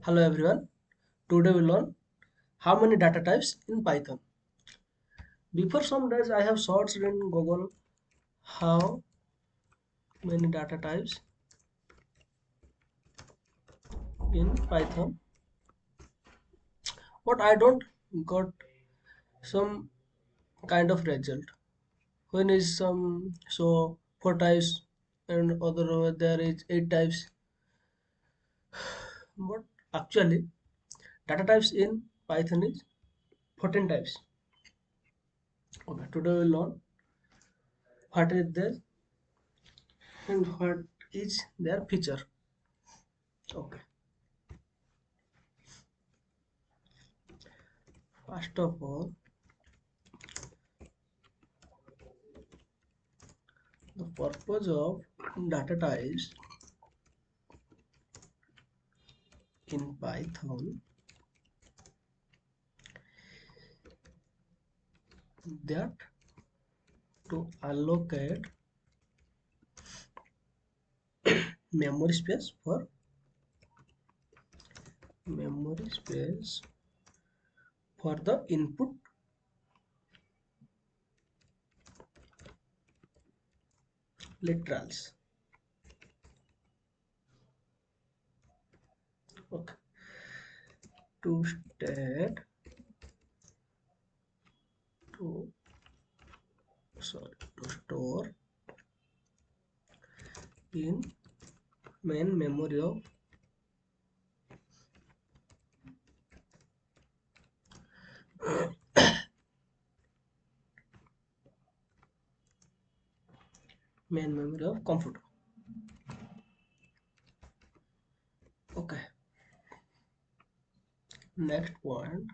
Hello everyone. Today we learn how many data types in Python. Before some days I have searched in Google how many data types in Python. But I don't got some kind of result. When is some so four types and other there is eight types. But actually data types in Python is 14 types. Okay, today we learn what is there and what is their feature. Okay. First of all, the purpose of data types in Python that to allocate memory space for memory space for the input literals. Okay. To state to to store in main memory of computer. Okay. Next point,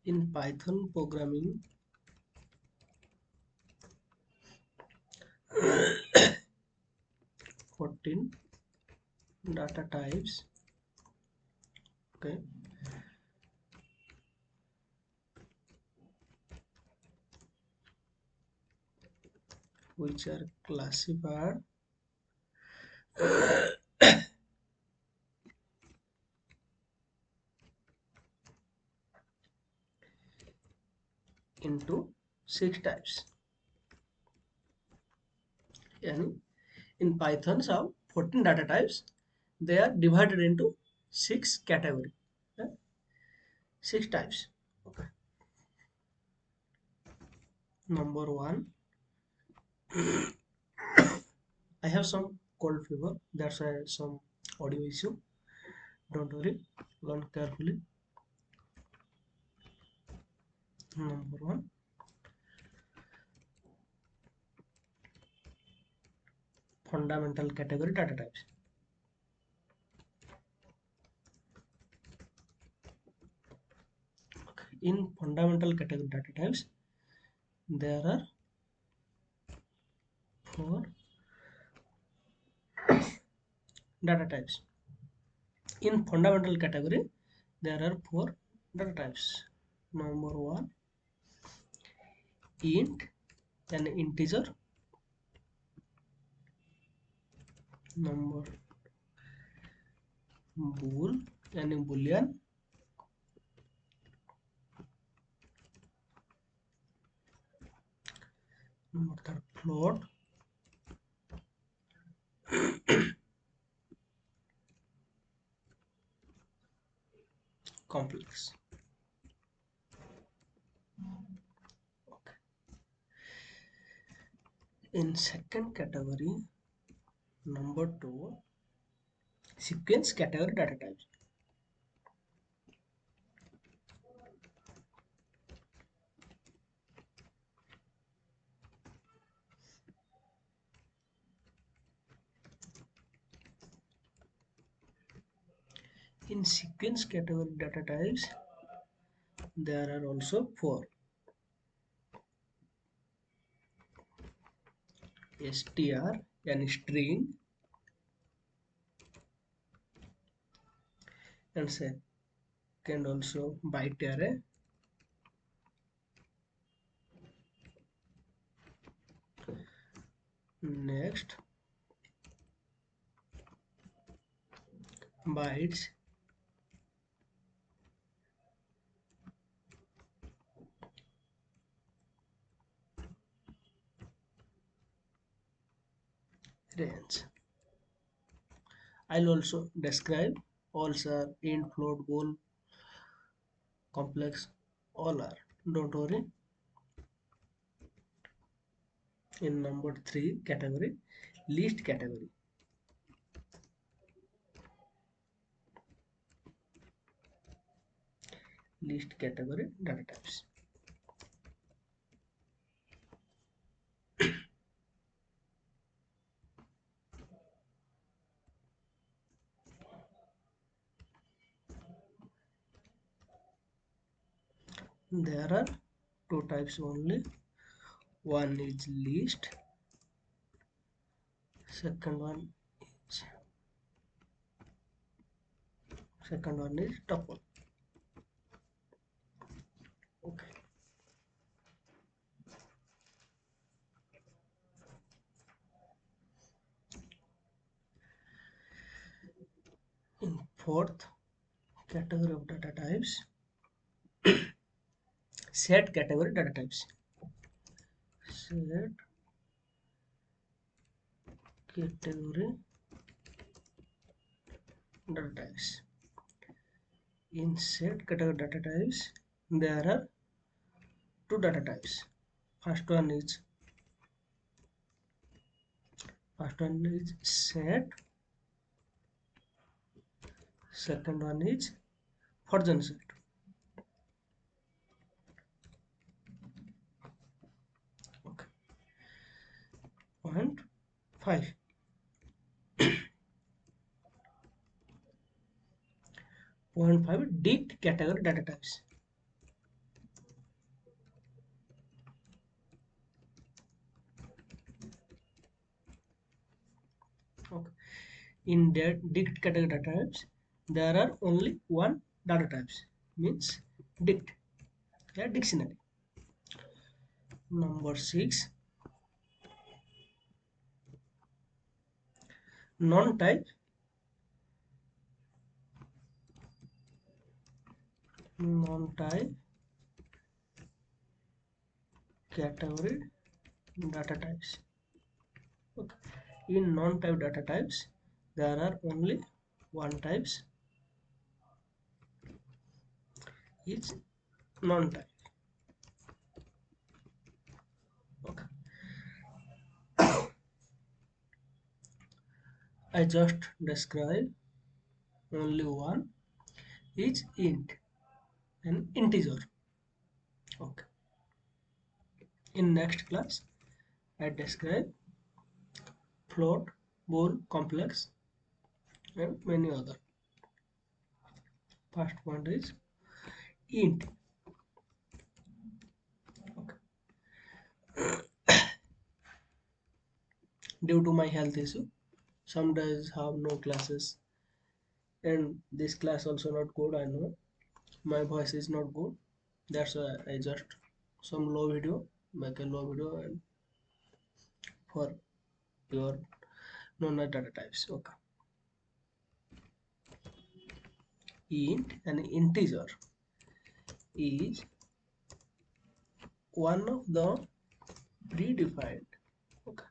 in Python programming 14 data types. Okay. Which are classified into six types. And in Python, some 14 data types. They are divided into six categories, six types. Okay. Number one, I have some cold fever. That's why some audio issue. Don't worry, learn carefully. Number one, fundamental category data types. Okay. In fundamental category data types, there are four data types. In fundamental category, there are four data types. Number one, int, an integer. Number bool, an boolean. Number third, float. Complex. Okay. In second category, number two, sequence category data types. In sequence category data types, there are also four: str, an string, and second also byte array, Next, bytes range. I'll also describe all are int, float, bool, complex, all are. Don't worry. In number 3 category, least category. Least category data types. There are two types only. One is least, second one is tuple. Okay. In fourth category of data types, set category data types. Set category data types. In set category data types, there are two data types. First one is set. Second one is version set. Okay. Point 5. Point 5 dict category data types. Okay. In that dict category data types, there are only one data types, means dict, yeah, dictionary. Number 6, non-type category data types. Okay. In non-type data types, there are only one types, is non-type. Okay. I just describe only one, is int, an integer. Okay. In next class, I describe float, bool, complex, and many other. First one is int. Okay. Due to my health issue, some days have no classes, and this class also not good. I know my voice is not good. That's why I just some low video, make a low video and for your non data types. Okay. Int, an integer, is one of the predefined, okay,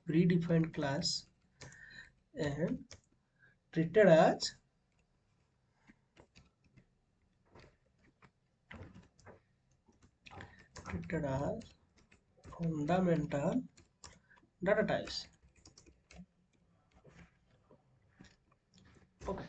predefined class and treated as fundamental data types. Okay.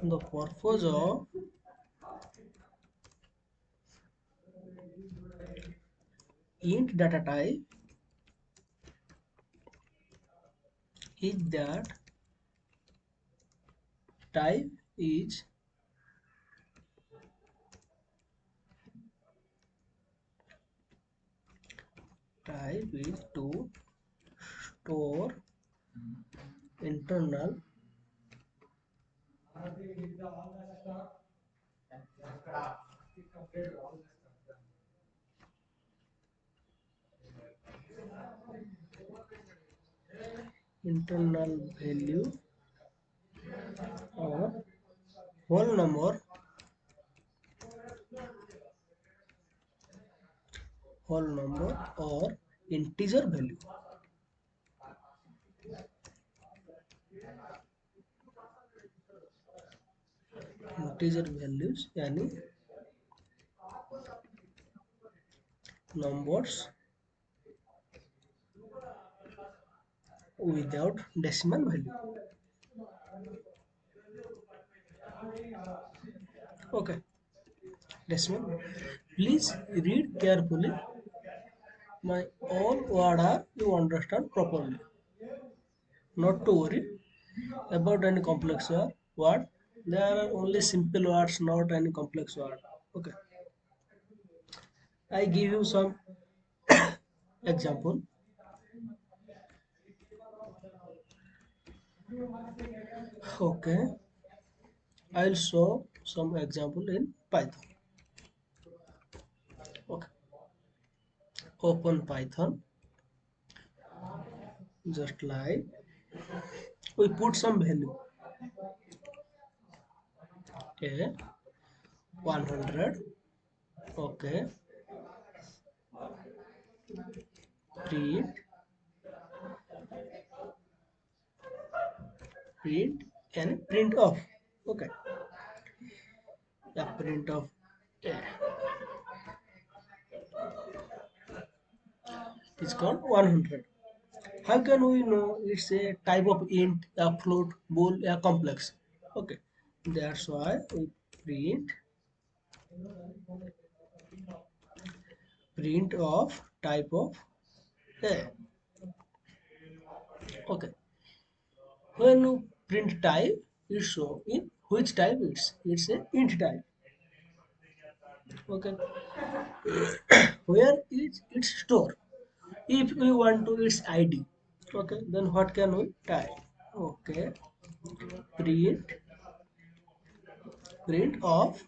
The purpose of int data type is that type is to or internal internal value or whole number or integer value. Integer values यानी numbers without decimal value. Okay, decimal. Please read carefully. My all word are you understand properly. Not to worry about any complex word. There are only simple words, not any complex word. Okay. I give you some example. Okay. I'll show some example in Python. Okay. Open Python. Just like we put some value. Okay. 100. Okay. Print. Print and print off. Okay. Yeah. Print off. Yeah. It's called 100. How can we know it's a type of int, a float, bool, a complex? Okay, that's why we print of type of a. Okay, when you print type, it show in which type it's a int type. Okay, where is its store? If we want to its ID. Okay, then what can we type? Okay, print of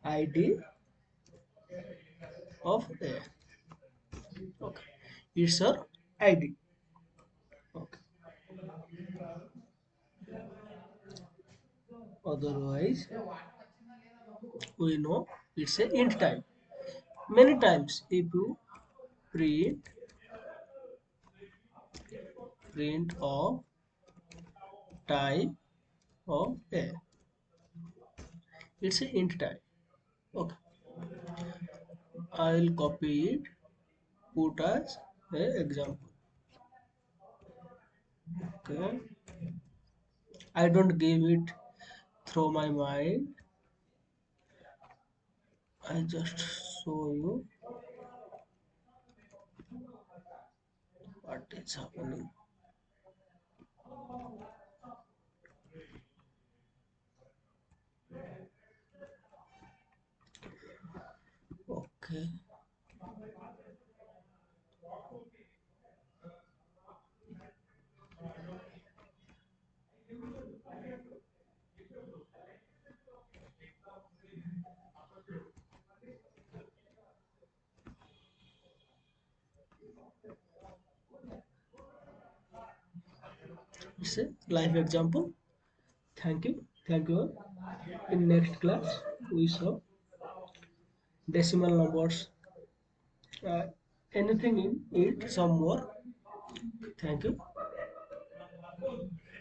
ID of a. Okay, it's our ID. Okay. Otherwise, we know it's a int type. Many times, if you print of type of a, it's a int type. Okay, I'll copy it, put as a example. Okay, I don't give it through my mind. I just show you what is happening. Okay, it's a live example. Thank you. Thank you all. In next class, we saw decimal numbers, uh, anything in it, some more. Thank you.